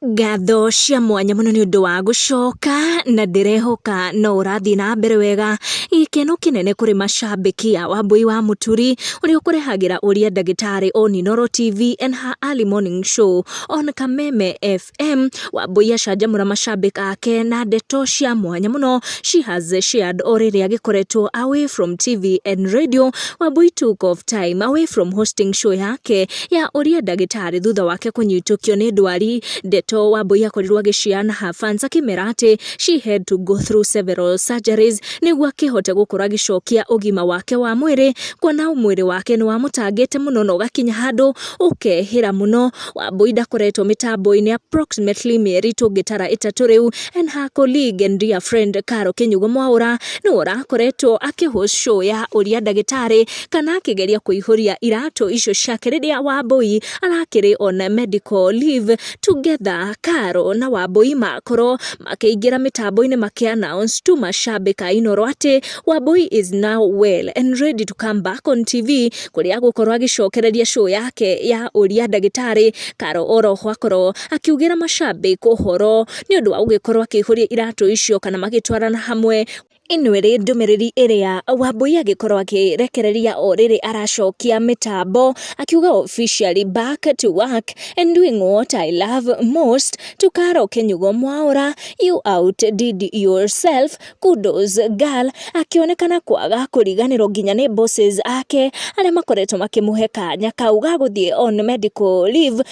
Ngatho cia mwanya muno ni undu wa gucoka na ndirehoka no urathi na mbere wega. Gikeno kinene kuri macambiki a Wambui wa Muturi uri ukurehagira uria Ndagitari on Inooro TV and her early morning show on Kameme FM. Wambui acanjamura macambiki ake na ndeto cia mwanya muno. She has shared already agikoretwo away from TV and radio. Wambui took off time away from hosting show yake ya uria Ndagitari thutha wake kunyitukio ni ndwari. Ndeto Wambui akorirwo agiciana her fans akimera ati she had to go through several surgeries niguo akihote gukora agicokia ugima wake wa mwiri, kuona mwiri wake ni wamutangite muno no gakinya handu ukehira muno. Wambui ndakoretwo mitambo-ini approximately mieri tungitara itatu riu, and her colleague and dear friend Karo Kinyugo Mwaura ni urakoretwo akihost show ya uria Ndagitari kana akigeria kuihuria iratu icio ciake riria Wambui arakiri on medical leave. Together Karo na Wambui makoro makiingira mitambo-ini maki-announce tu macambiki a Inooro ati Wambui is now well and ready to come back on TV kuria gukorwo agicokereria show yake ya uria Ndagitari. Karo oroho akorwo akiugira macambiki uhoro ni undu wa gugikorwo akihuria iratu icio kana magitwarana hamwe. Inwere ndumiriri iria Wambui agikorwo akirekereria o riri aracokia mitambo akiuga officially back to work and doing what I love most. To Karo Kinyugo Mwaura, you outdid yourself, kudos girl. Akionekana kwaga kuriganirwo nginya ni bosses ake aria makoretwo makimuhe kanya kau ga guthie on medical leave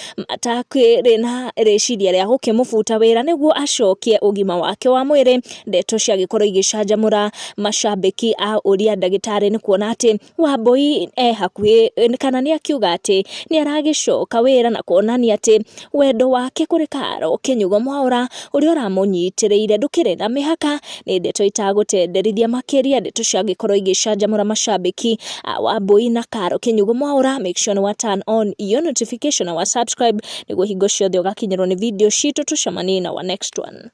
matakiri na riciria ria gukimubuta wira niguo acokie ugima wake wa mwiri. Ndeto cia gikorwo igicanjamura macambiki a uria Ndagitari ni kuona ati Wambui hakuhi kana ni akiuga ati ni aragicoka wira na kuonania ati wendo wake kuri Karo Kinyugo Mwaura uria uramunyitiriire ndukiri na mihaka. Ni ndeto itagutenderithia makiria, ndeto cia gikorwo igicanjamura macambiki a Wambui na Karo Kinyugo Mwaura. Make sure ni turn on your notification na subscribe niguo hingo ciothe ugakinyirwo ni video citu. Tucemanie na wa next one.